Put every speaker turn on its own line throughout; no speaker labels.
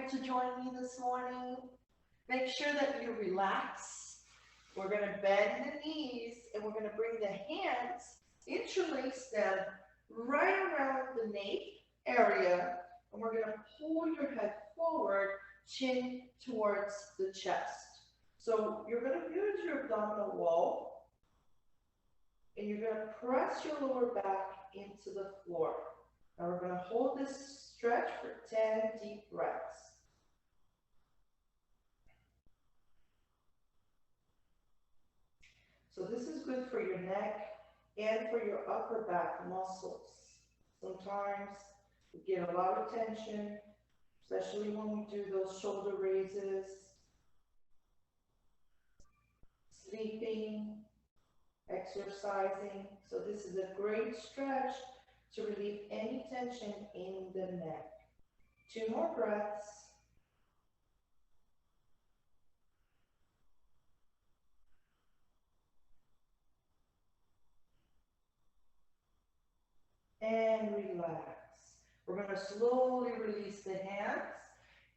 here to join me this morning. Make sure that you relax. We're going to bend the knees and we're going to bring the hands, interlace them right around the nape area. And we're going to pull your head forward, chin towards the chest. So you're going to use your abdominal wall and you're going to press your lower back into the floor. Now we're going to hold this stretch for 10 deep breaths. So this is good for your neck and for your upper back muscles. Sometimes we get a lot of tension, especially when we do those shoulder raises, sleeping, exercising. So this is a great stretch to relieve any tension in the neck. 2 more breaths. And relax. We're going to slowly release the hands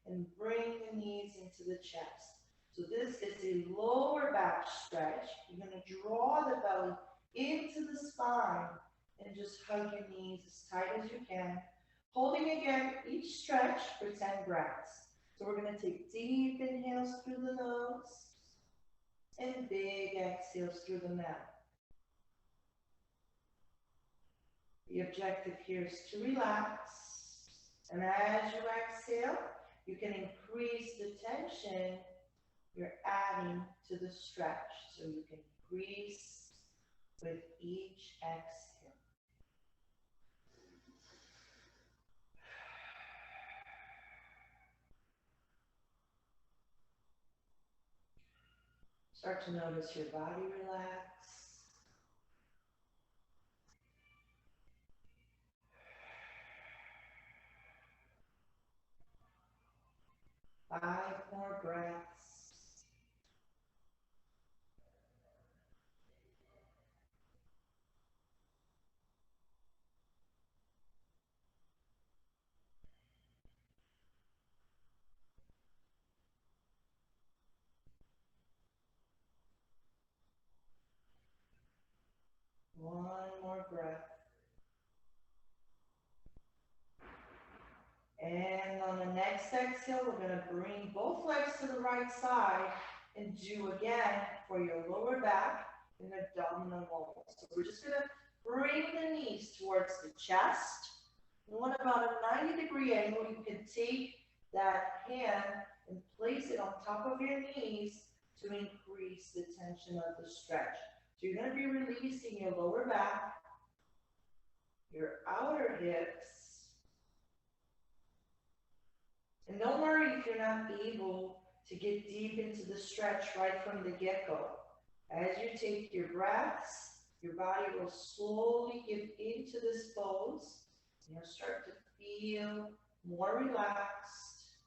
and bring the knees into the chest. So this is a lower back stretch. You're going to draw the belly into the spine and just hug your knees as tight as you can. Holding again each stretch for 10 breaths. So we're going to take deep inhales through the nose and big exhales through the mouth. The objective here is to relax, and as you exhale, you can increase the tension you're adding to the stretch, so you can increase with each exhale. Start to notice your body relax. 5 more breaths. One more breath. And on the next exhale, we're going to bring both legs to the right side and do again for your lower back and abdominal wall. So we're just going to bring the knees towards the chest. And what about a 90-degree angle? You can take that hand and place it on top of your knees to increase the tension of the stretch. So you're going to be releasing your lower back, your outer hips. And don't worry if you're not able to get deep into the stretch right from the get-go. As you take your breaths, your body will slowly give into this pose. You'll start to feel more relaxed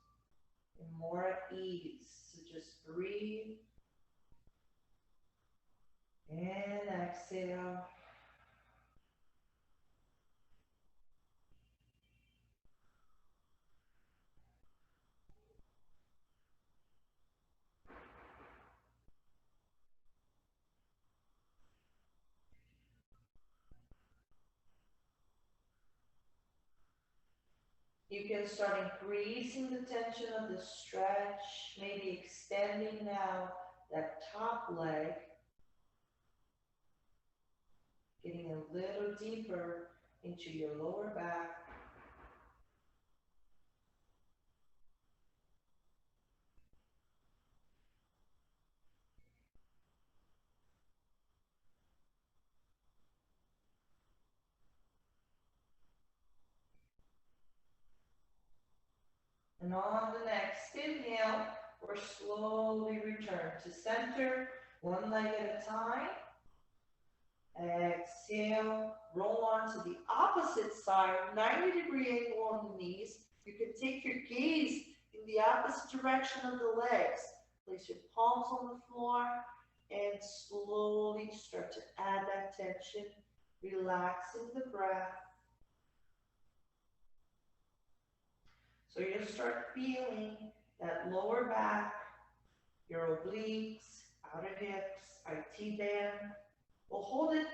and more at ease. So just breathe and exhale. You can start increasing the tension of the stretch, maybe extending now that top leg, getting a little deeper into your lower back. And on the next inhale, we're slowly return to center, one leg at a time. Exhale, roll on to the opposite side, 90-degree angle on the knees. You can take your gaze in the opposite direction of the legs. Place your palms on the floor and slowly start to add that tension, relaxing the breath. So So you'll start feeling that lower back, your obliques, outer hips, IT band. We'll hold it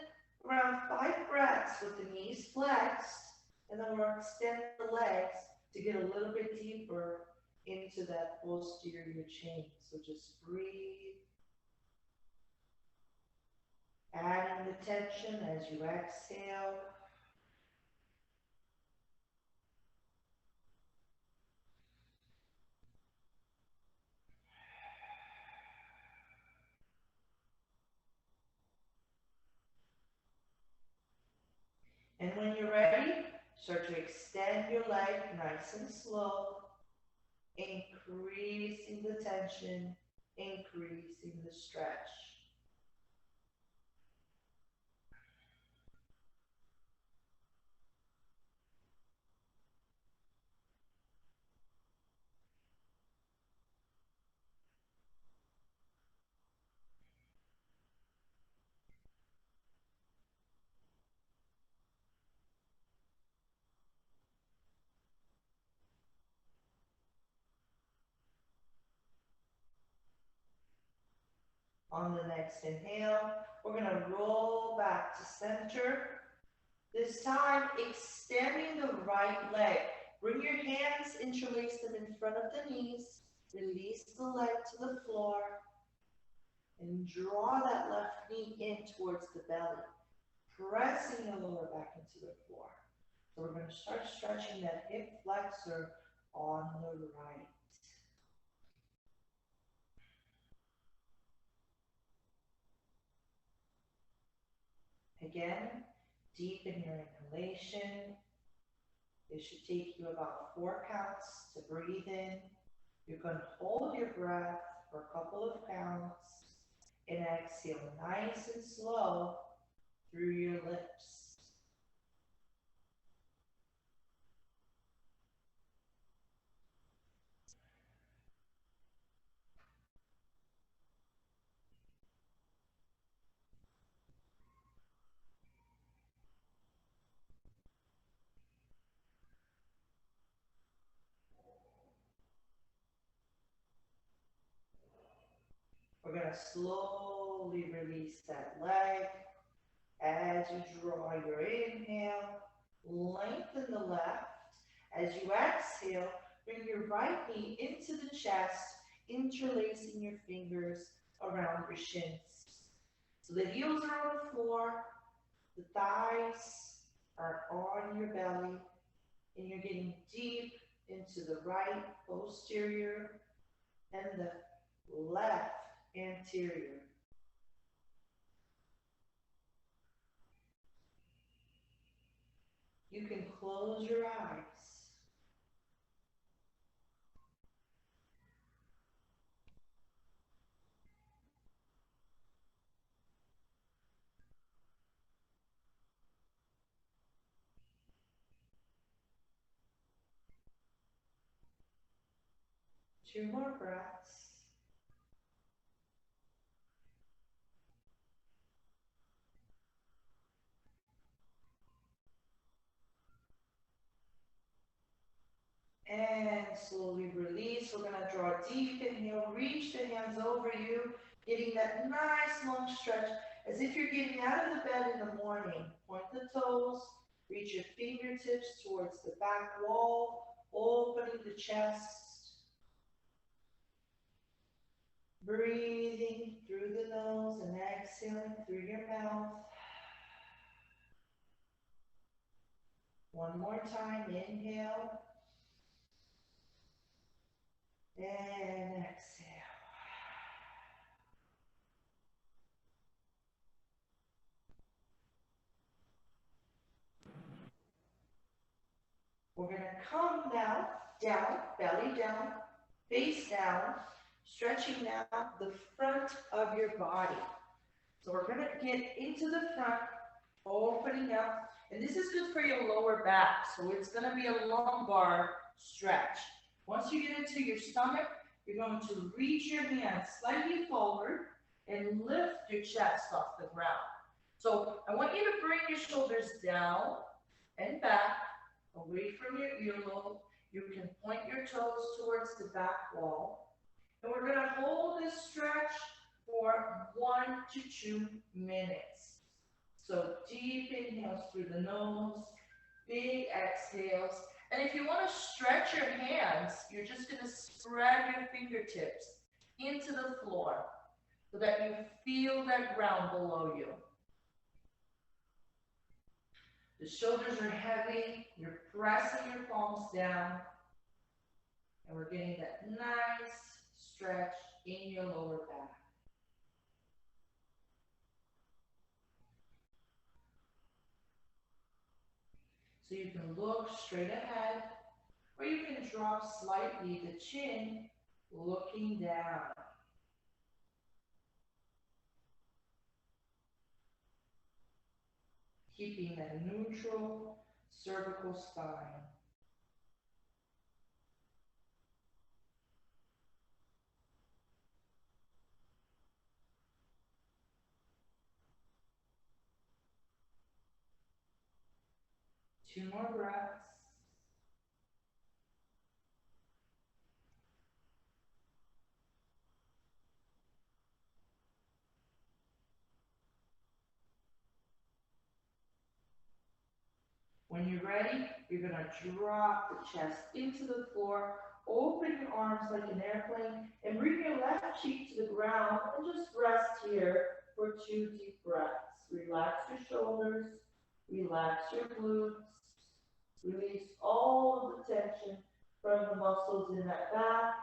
around 5 breaths with the knees flexed, and then we'll extend the legs to get a little bit deeper into that posterior chain. So just breathe, adding the tension as you exhale. And when you're ready, start to extend your leg nice and slow, increasing the tension, increasing the stretch. On the next inhale, we're going to roll back to center. This time, extending the right leg. Bring your hands, interlace them in front of the knees. Release the leg to the floor. And draw that left knee in towards the belly. Pressing the lower back into the floor. So we're going to start stretching that hip flexor on the right. Again, deepen your inhalation. It should take you about 4 counts to breathe in. You're going to hold your breath for a couple of counts and exhale nice and slow through your lips. We're going to slowly release that leg as you draw your inhale. Lengthen the left. As you exhale, bring your right knee into the chest, interlacing your fingers around your shins. So the heels are on the floor, the thighs are on your belly, and you're getting deep into the right posterior and the left anterior. You can close your eyes. Two more breaths. And slowly release. We're going to draw a deep inhale. Reach the hands over you, getting that nice long stretch as if you're getting out of the bed in the morning. Point the toes. Reach your fingertips towards the back wall, opening the chest. Breathing through the nose and exhaling through your mouth. One more time. Inhale. And exhale. We're going to come now, down, belly down, face down, stretching now the front of your body. So we're going to get into the front, opening up. And this is good for your lower back. So it's going to be a lumbar stretch. Once you get into your stomach, you're going to reach your hands slightly forward and lift your chest off the ground. So I want you to bring your shoulders down and back, away from your earlobe. You can point your toes towards the back wall. And we're going to hold this stretch for 1 to 2 minutes. So deep inhales through the nose, big exhales. And if you want to stretch your hands, you're just going to spread your fingertips into the floor so that you feel that ground below you. The shoulders are heavy, you're pressing your palms down, and we're getting that nice stretch in your lower back. So you can look straight ahead, or you can drop slightly the chin, looking down. Keeping that neutral cervical spine. Two more breaths. When you're ready, you're going to drop the chest into the floor, open your arms like an airplane, and bring your left cheek to the ground, and just rest here for 2 deep breaths. Relax your shoulders, relax your glutes, release all of the tension from the muscles in that back.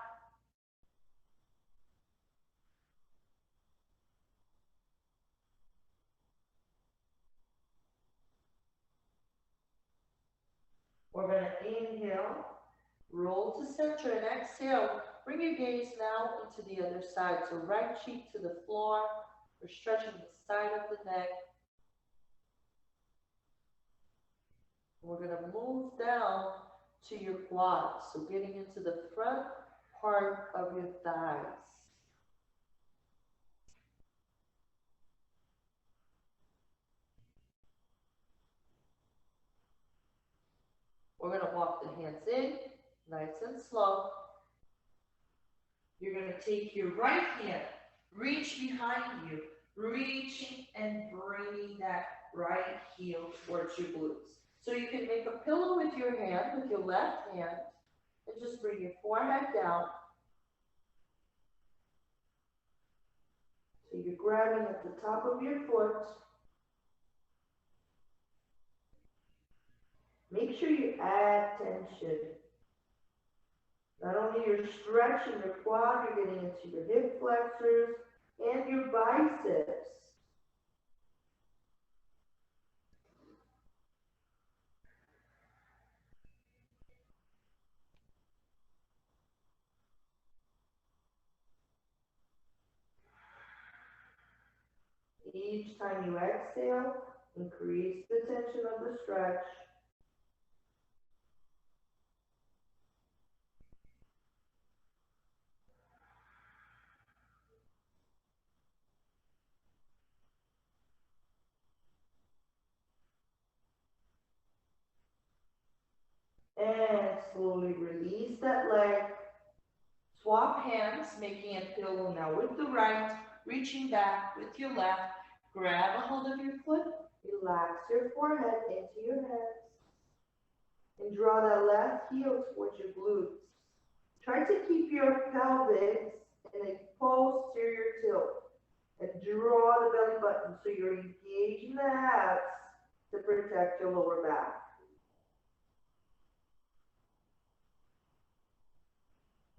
We're going to inhale, roll to center, and exhale. Bring your gaze now into the other side. So right cheek to the floor. We're stretching the side of the neck. We're going to move down to your quads. So getting into the front part of your thighs. We're going to walk the hands in, nice and slow. You're going to take your right hand, reach behind you, reaching and bringing that right heel towards your glutes. So you can make a pillow with your hand, with your left hand, and just bring your forehead down. So you're grabbing at the top of your foot. Make sure you add tension. Not only you're stretching your quad, you're getting into your hip flexors and your biceps. Each time you exhale, increase the tension of the stretch. And slowly release that leg. Swap hands, making a pillow now with the right, reaching back with your left. Grab a hold of your foot, relax your forehead into your hands, and draw that left heel towards your glutes. Try to keep your pelvis in a posterior tilt, and draw the belly button so you're engaging the abs to protect your lower back.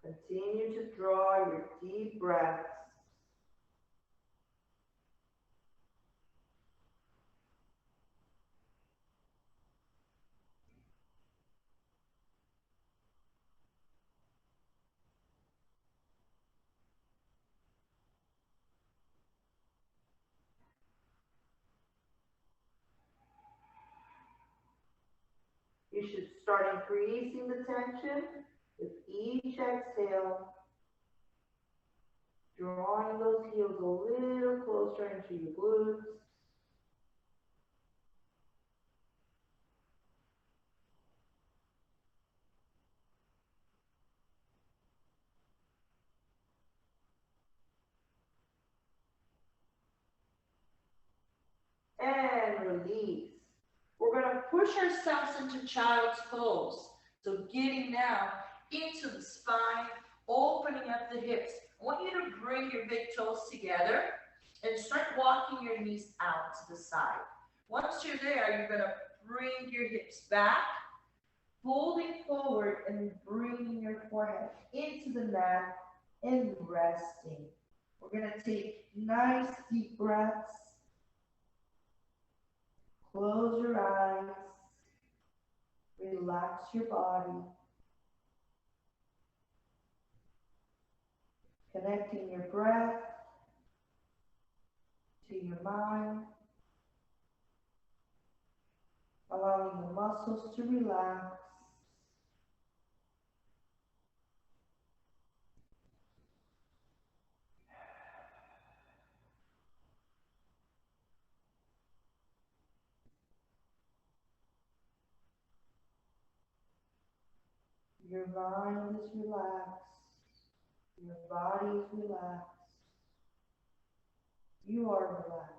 Continue to draw your deep breaths. You should start increasing the tension with each exhale, drawing those heels a little closer into your glutes. release. We're going to push ourselves into child's pose. So getting now into the spine, opening up the hips. I want you to bring your big toes together and start walking your knees out to the side. Once you're there, you're going to bring your hips back, folding forward and bringing your forehead into the mat and resting. We're going to take nice deep breaths. Close your eyes. Relax your body. Connecting your breath to your mind. Allowing the muscles to relax. Your mind is relaxed. Your body is relaxed. You are relaxed.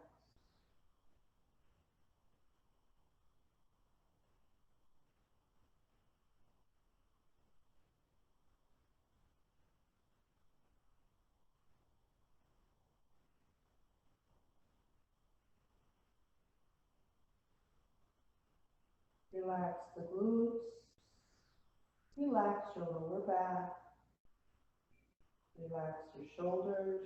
Relax the glutes. Relax your lower back. Relax your shoulders.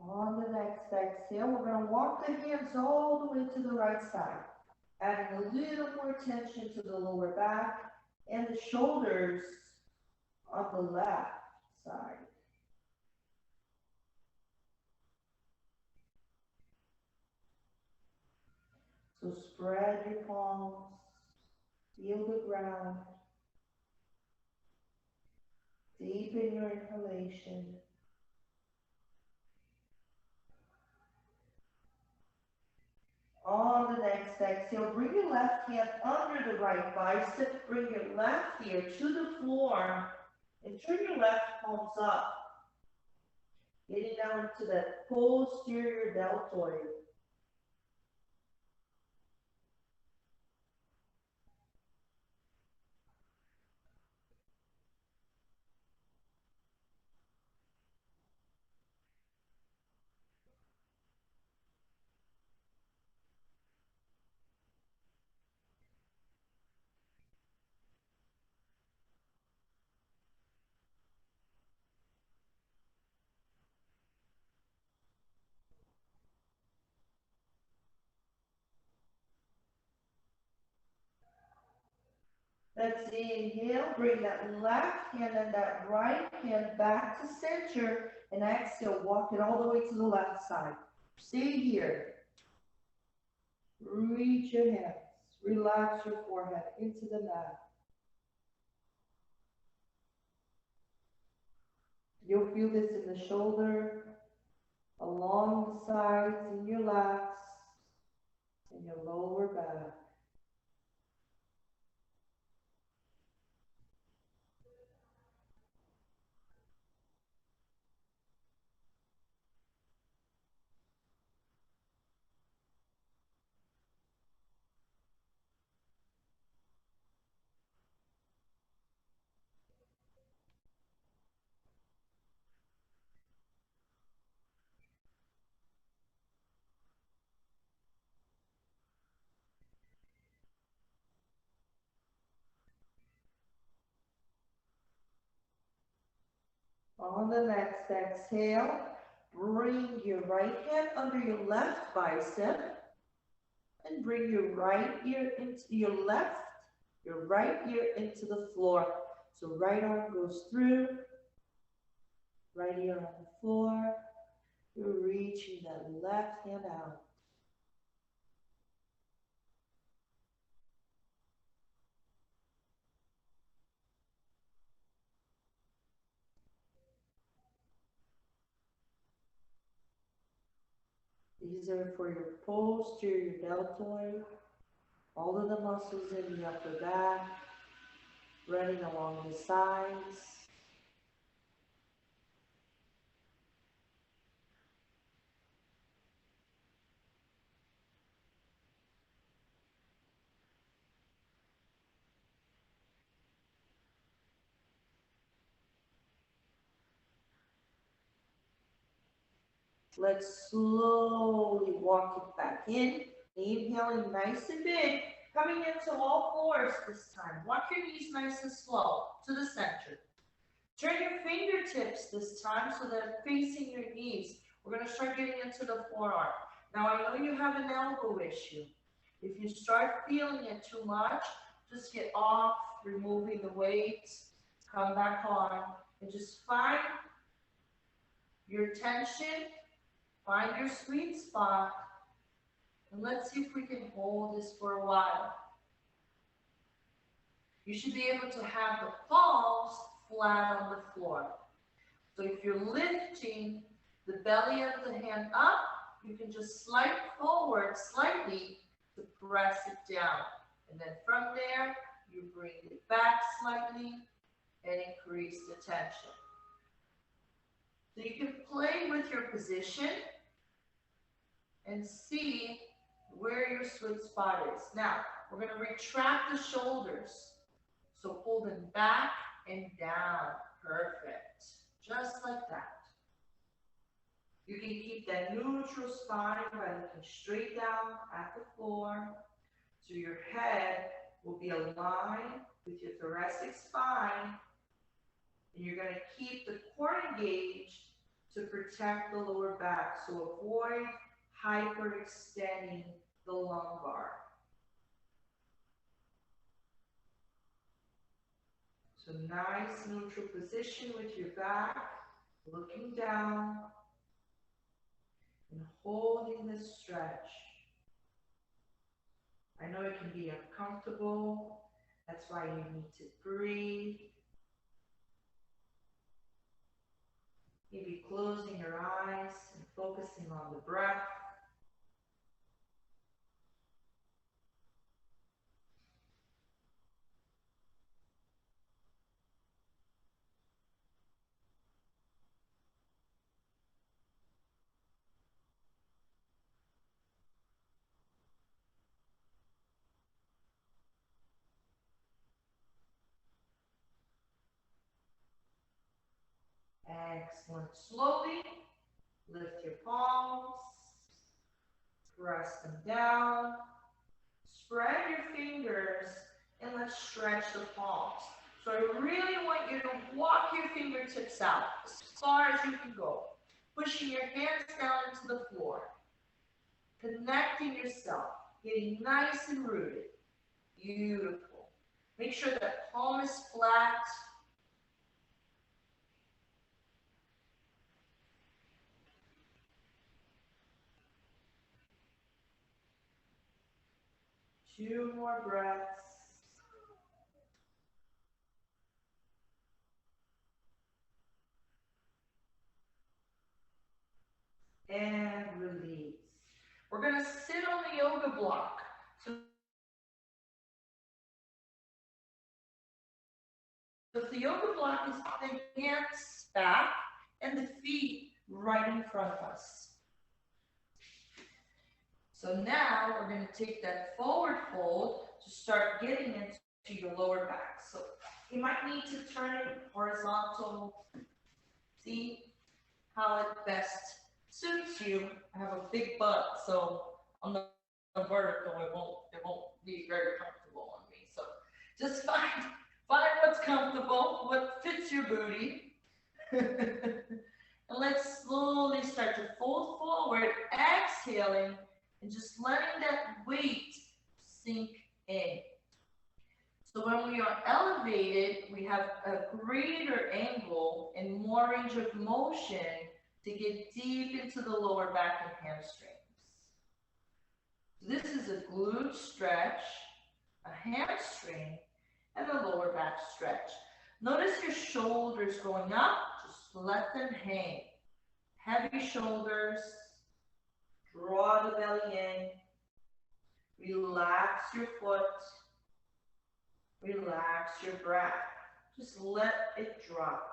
On the next exhale, we're going to walk the hands all the way to the right side, adding a little more tension to the lower back and the shoulders on the left side. So spread your palms, feel the ground, deepen your inhalation. On the next exhale, bring your left hand under the right bicep, bring your left ear to the floor, and turn your left palms up. Getting down to that posterior deltoid. Let's inhale, bring that left hand and that right hand back to center, and exhale, walk it all the way to the left side. Stay here. Reach your hands, relax your forehead into the mat. You'll feel this in the shoulder, along the sides, in your lats, in your lower back. On the next exhale, bring your right hand under your left bicep and bring your right ear into your left your right ear into the floor. So right arm goes through, right ear on the floor. You're reaching that left hand out. These are for your posterior deltoid, all of the muscles in the upper back, running along the sides. Let's slowly walk it back in. Inhaling nice and big. Coming into all fours this time. Walk your knees nice and slow to the center. Turn your fingertips this time so they're facing your knees. We're going to start getting into the forearm. Now I know you have an elbow issue. If you start feeling it too much, just get off, removing the weights, come back on, and just find your tension, find your sweet spot, and let's see if we can hold this for a while. You should be able to have the palms flat on the floor. So if you're lifting the belly of the hand up, you can just slide forward slightly to press it down. And then from there, you bring it back slightly and increase the tension. So you can play with your position and see where your sweet spot is. Now, we're going to retract the shoulders. So pull them back and down. Perfect. Just like that. You can keep that neutral spine by looking straight down at the floor. So your head will be aligned with your thoracic spine. And you're going to keep the core engaged to protect the lower back. So avoid hyperextending the lumbar. So nice neutral position with your back, looking down and holding this stretch. I know it can be uncomfortable. That's why you need to breathe. Maybe closing your eyes and focusing on the breath. Excellent. Slowly lift your palms, press them down, spread your fingers, and let's stretch the palms. So I really want you to walk your fingertips out as far as you can go, pushing your hands down into the floor, connecting yourself, getting nice and rooted. Beautiful. Make sure that palm is flat. Two more breaths. And release. We're going to sit on the yoga block. So if the yoga block is the hands back and the feet right in front of us. So now we're going to take that forward fold to start getting into your lower back. So you might need to turn it horizontal. See how it best suits you. I have a big butt, so on the vertical, it won't be very comfortable on me. So just find what's comfortable, what fits your booty. And let's slowly start to fold forward, exhaling, and just letting that weight sink in. So when we are elevated, we have a greater angle and more range of motion to get deep into the lower back and hamstrings. This is a glute stretch, a hamstring, and a lower back stretch. Notice your shoulders going up, just let them hang. Heavy shoulders, draw the belly in, relax your foot, relax your breath. Just let it drop.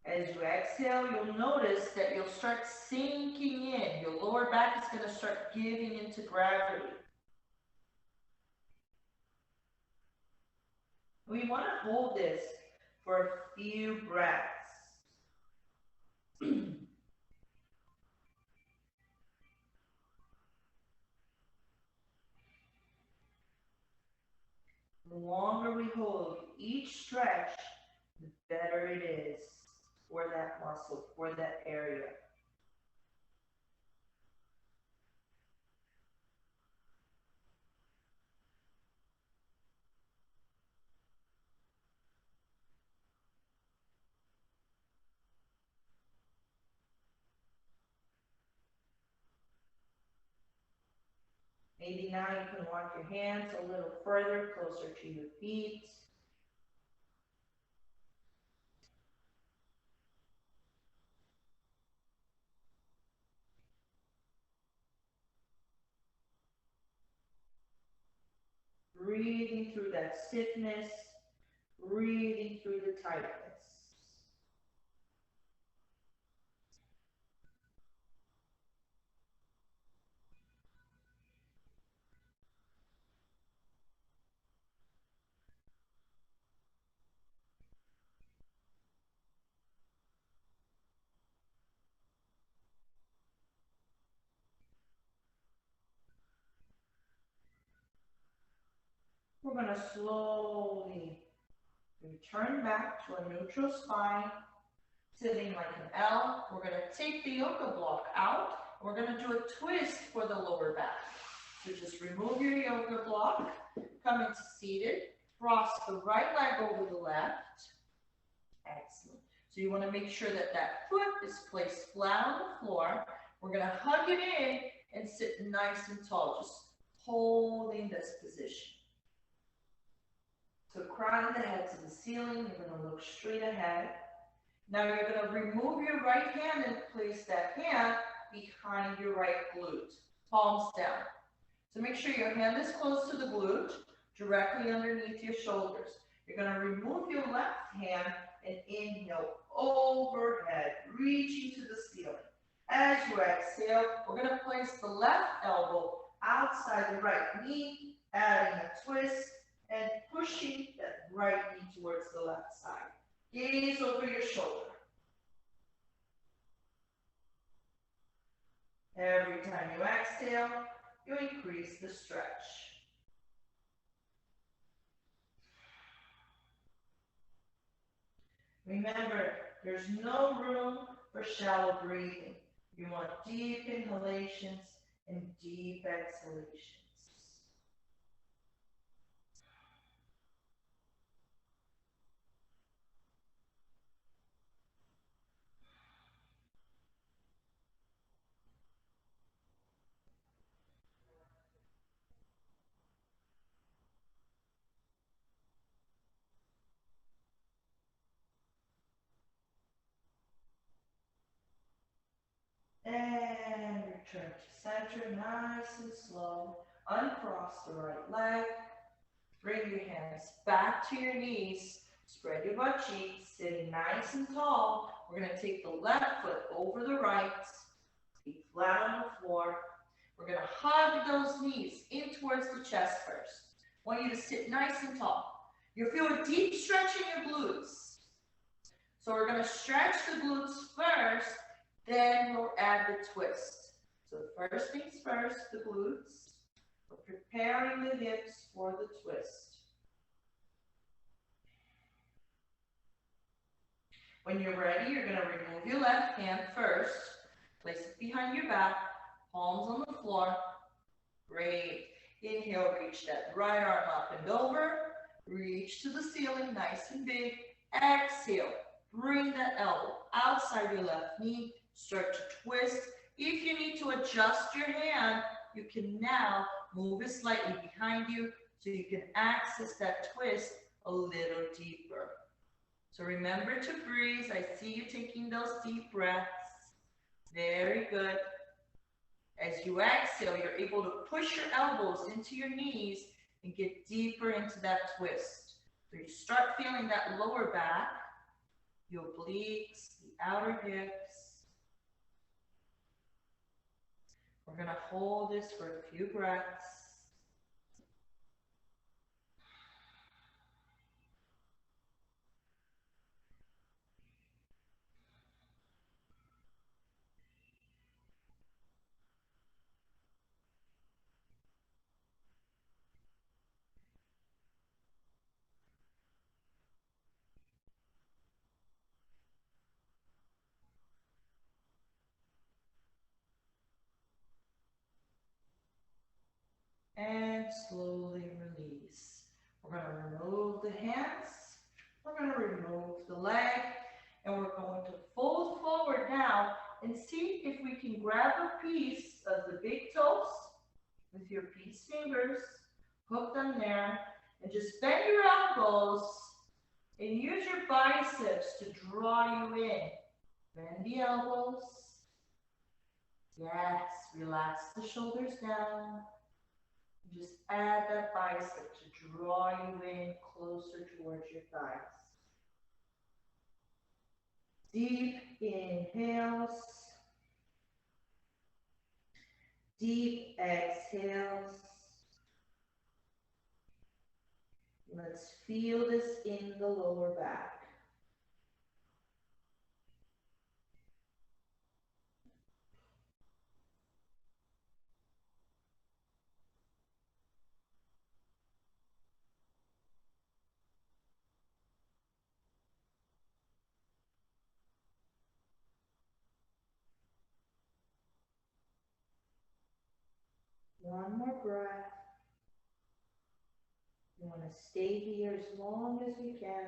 As you exhale, you'll notice that you'll start sinking in. Your lower back is going to start giving into gravity. We want to hold this for a few breaths. The longer we hold each stretch, the better it is for that muscle, for that area. Maybe now you can walk your hands a little further, closer to your feet. Breathing through that stiffness, breathing through the tightness. We're going to slowly return back to a neutral spine, sitting like an L. We're going to take the yoga block out. We're going to do a twist for the lower back. So just remove your yoga block, come into seated, cross the right leg over the left. Excellent. So you want to make sure that that foot is placed flat on the floor. We're going to hug it in and sit nice and tall, just holding this position. So crown the head to the ceiling, you're going to look straight ahead. Now you're going to remove your right hand and place that hand behind your right glute, palms down. So make sure your hand is close to the glute, directly underneath your shoulders. You're going to remove your left hand and inhale overhead, reaching to the ceiling. As you exhale, we're going to place the left elbow outside the right knee, adding a twist, and pushing that right knee towards the left side. Gaze over your shoulder. Every time you exhale, you increase the stretch. Remember, there's no room for shallow breathing. You want deep inhalations and deep exhalations. And return to center, nice and slow. Uncross the right leg. Bring your hands back to your knees. Spread your butt cheeks, sitting nice and tall. We're going to take the left foot over the right. Feet flat on the floor. We're going to hug those knees in towards the chest first. I want you to sit nice and tall. You'll feel a deep stretch in your glutes. So we're going to stretch the glutes first. Then we'll add the twist. So first things first, the glutes. We're preparing the hips for the twist. When you're ready, you're going to remove your left hand first. Place it behind your back, palms on the floor. Great. Inhale, reach that right arm up and over. Reach to the ceiling, nice and big. Exhale, bring that elbow outside your left knee. Start to twist. If you need to adjust your hand, you can now move it slightly behind you so you can access that twist a little deeper. So remember to breathe. I see you taking those deep breaths. Very good. As you exhale, you're able to push your elbows into your knees and get deeper into that twist. So you start feeling that lower back, your obliques, the outer hips. We're going to hold this for a few breaths. And slowly release. We're going to remove the hands. We're going to remove the leg. And we're going to fold forward now and see if we can grab a piece of the big toes with your peace fingers. Hook them there. And just bend your elbows and use your biceps to draw you in. Bend the elbows. Yes, relax the shoulders down. Just add that bicep to draw you in closer towards your thighs. Deep inhales. Deep exhales. Let's feel this in the lower back. One more breath. You want to stay here as long as you can.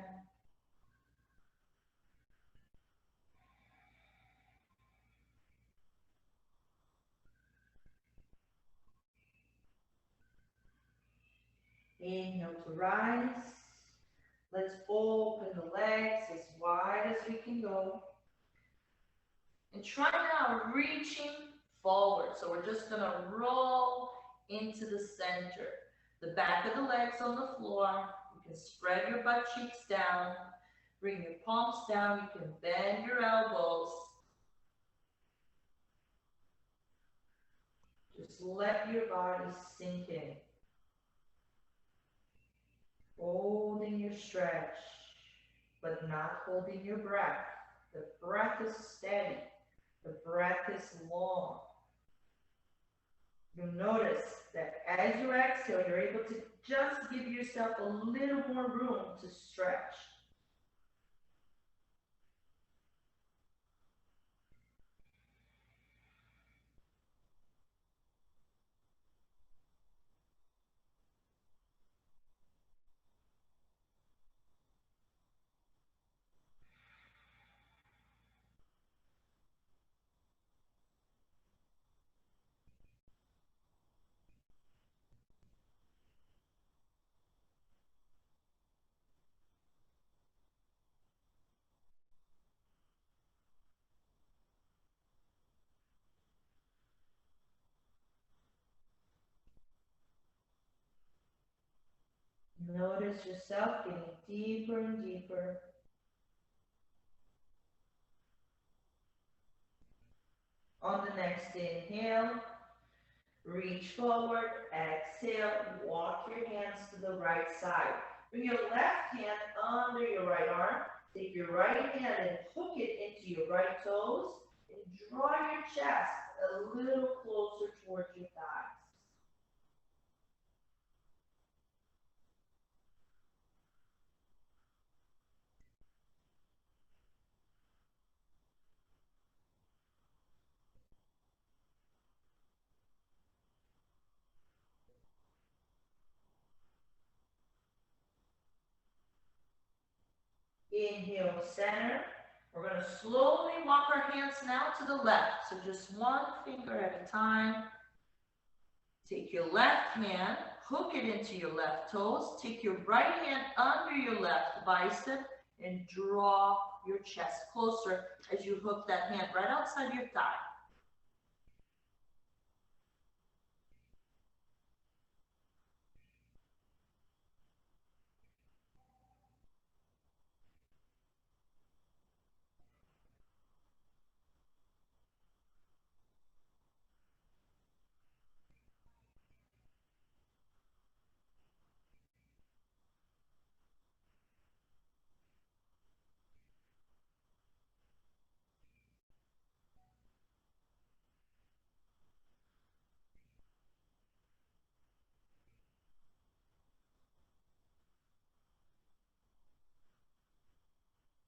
Inhale to rise. Let's open the legs as wide as we can go. And try now reaching forward. So we're just going to roll into the center. The back of the legs on the floor. You can spread your butt cheeks down. Bring your palms down. You can bend your elbows. Just let your body sink in. Holding your stretch, but not holding your breath. The breath is steady. The breath is long. You'll notice that as you exhale, you're able to just give yourself a little more room to stretch. Notice yourself getting deeper and deeper. On the next inhale, reach forward, exhale, walk your hands to the right side. Bring your left hand under your right arm. Take your right hand and hook it into your right toes and draw your chest a little closer towards your thighs. Inhale, center. We're going to slowly walk our hands now to the left. So just one finger at a time. Take your left hand, hook it into your left toes. Take your right hand under your left bicep and draw your chest closer as you hook that hand right outside your thigh.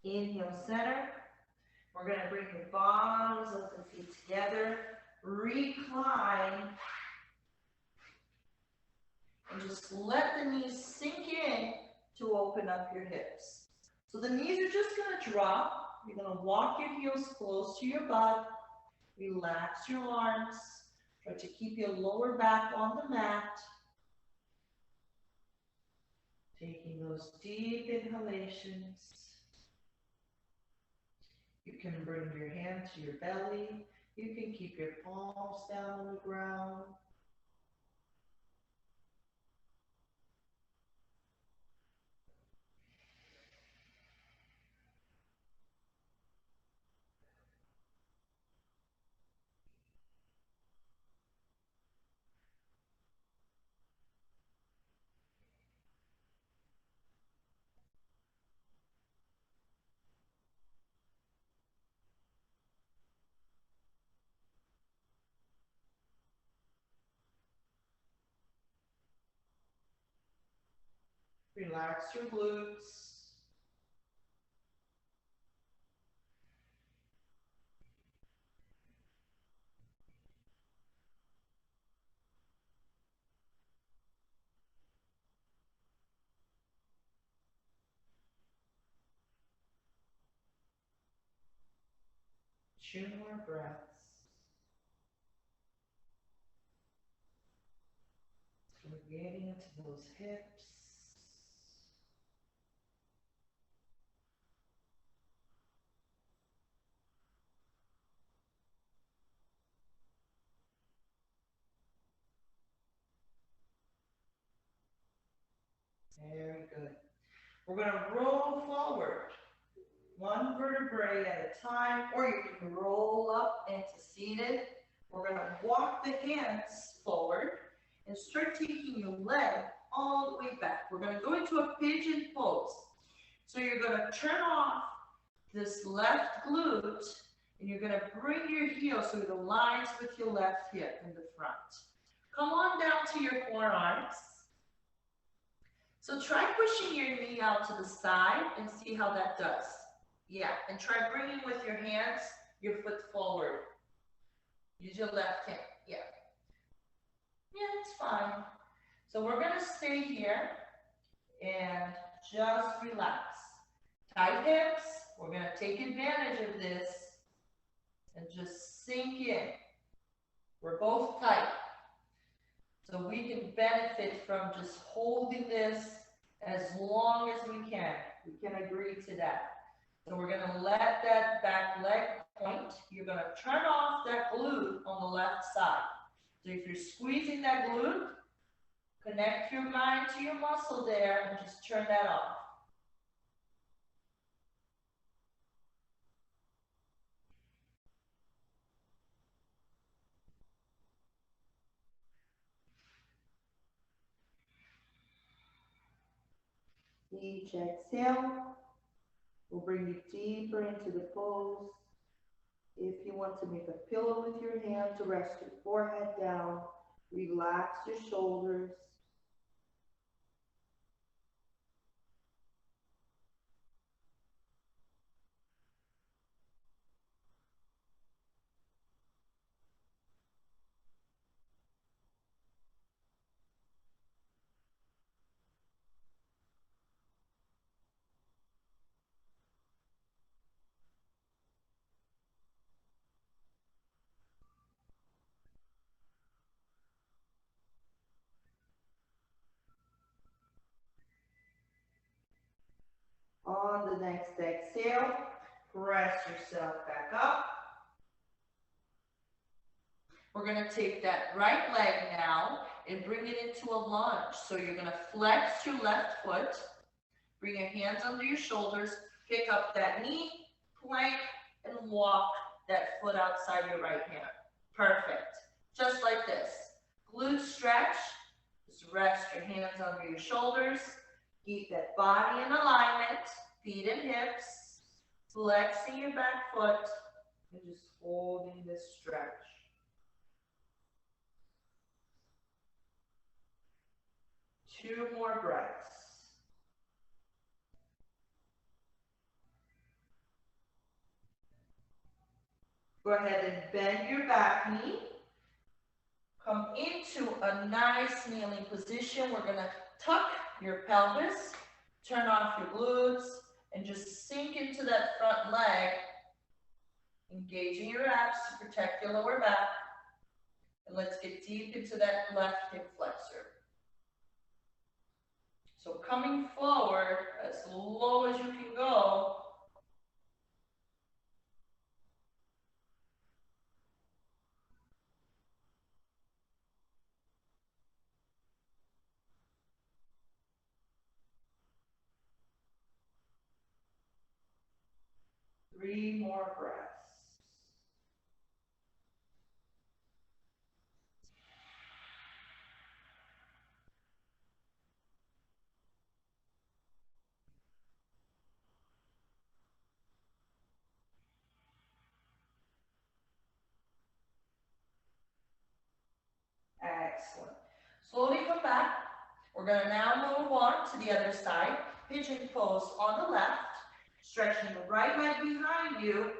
Inhale, center. We're going to bring the bottoms of the feet together. Recline. And just let the knees sink in to open up your hips. So the knees are just going to drop. You're going to walk your heels close to your butt. Relax your arms. Try to keep your lower back on the mat. Taking those deep inhalations. You can bring your hand to your belly. You can keep your palms down on the ground. Relax your glutes. Two more breaths. So we're getting into those hips. Very good. We're going to roll forward, one vertebrae at a time, or you can roll up into seated. We're going to walk the hands forward and start taking your leg all the way back. We're going to go into a pigeon pose. So you're going to turn off this left glute, and you're going to bring your heel so it aligns with your left hip in the front. Come on down to your forearms. So try pushing your knee out to the side and see how that does. Yeah, and try bringing with your hands, your foot forward. Use your left hand, yeah. Yeah, it's fine. So we're gonna stay here and just relax. Tight hips, we're gonna take advantage of this and just sink in. We're both tight. So we can benefit from just holding this as long as we can. We can agree to that. So we're gonna let that back leg point. You're gonna turn off that glute on the left side. So if you're squeezing that glute, connect your mind to your muscle there and just turn that off. Each exhale will bring you deeper into the pose. If you want to make a pillow with your hand to rest your forehead down, relax your shoulders. the next exhale, press yourself back up. We're going to take that right leg now and bring it into a lunge. So you're going to flex your left foot, bring your hands under your shoulders, pick up that knee, plank, and walk that foot outside your right hand. Perfect. Just like this. Glute stretch. Just rest your hands under your shoulders. Keep that body in alignment, feet and hips, flexing your back foot, and just holding this stretch. Two more breaths. Go ahead and bend your back knee. Come into a nice kneeling position. We're going to tuck your pelvis, turn off your glutes, and just sink into that front leg, engaging your abs to protect your lower back. And let's get deep into that left hip flexor. So coming forward as low as you can go. Three more breaths. Excellent. Slowly come back. We're going to now move on to the other side. Pigeon pose on the left, stretching the right leg behind you,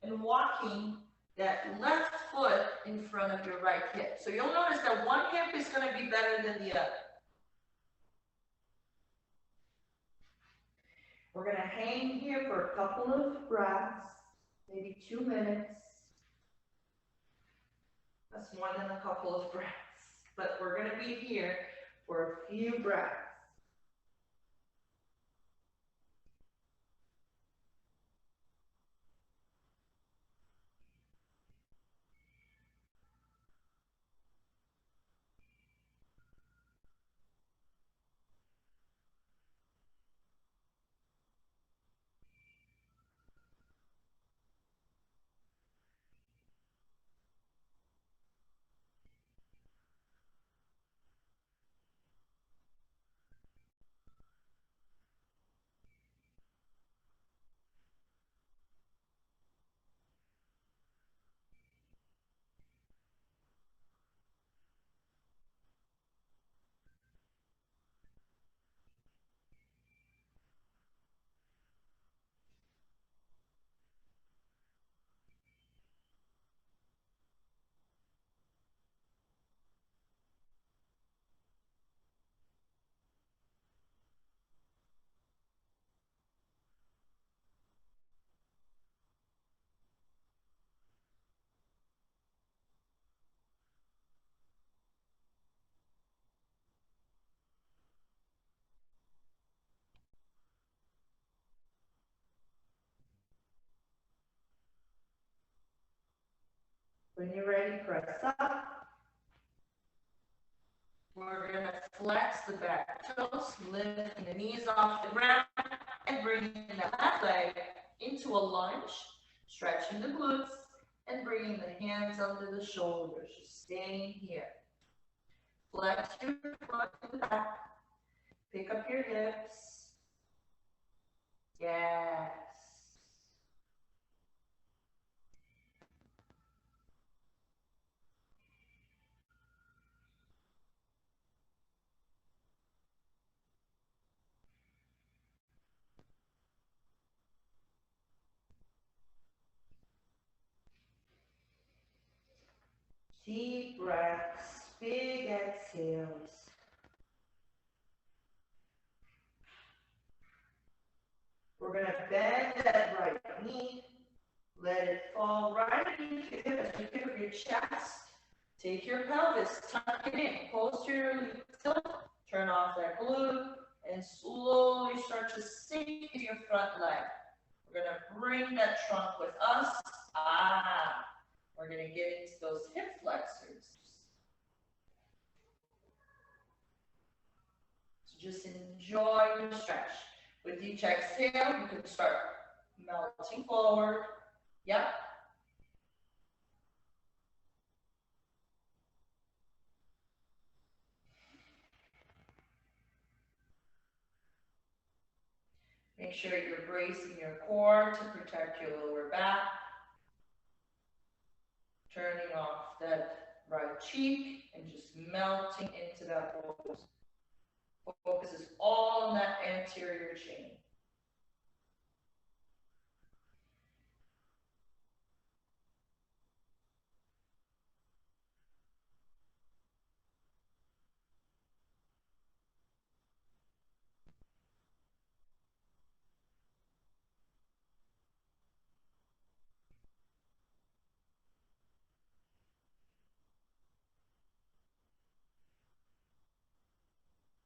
and walking that left foot in front of your right hip. So you'll notice that one hip is going to be better than the other. We're going to hang here for a couple of breaths, maybe 2 minutes. That's more than a couple of breaths, but we're going to be here for a few breaths. When you're ready, press up. We're going to flex the back toes, lifting the knees off the ground, and bringing that left leg into a lunge, stretching the glutes, and bringing the hands under the shoulders, just staying here. Flex your foot in the back, pick up your hips. Yes. Deep breaths, big exhales. We're going to bend that right knee, let it fall right underneath your hip as you pick up your chest. Take your pelvis, tuck it in, post your tilt, turn off that glute, and slowly start to sink to your front leg. We're going to bring that trunk with us. We're going to get into those hip flexors. So just enjoy your stretch. With each exhale, you can start melting forward. Yep. Make sure you're bracing your core to protect your lower back. Turning off that right cheek and just melting into that focus. Focus is all on that anterior chain.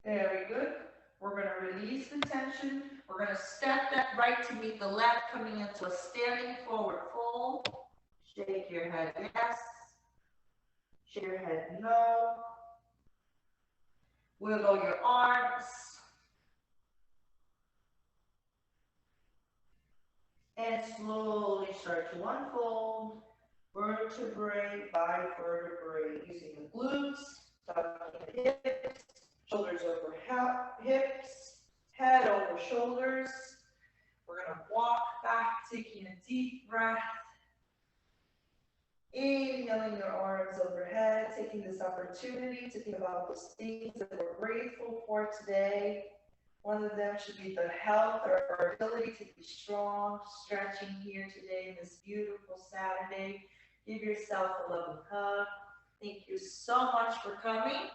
Very good. We're going to release the tension. We're going to step that right to meet the left, coming into a standing forward fold. Shake your head yes. Shake your head no. Wiggle your arms. And slowly start to unfold vertebrae by vertebrae, using the glutes, tucking the hips, shoulders over hips, head over shoulders. We're going to walk back, taking a deep breath. Inhaling your arms overhead, taking this opportunity to think about those things that we're grateful for today. One of them should be the health or our ability to be strong, stretching here today in this beautiful Saturday. Give yourself a loving hug. Thank you so much for coming.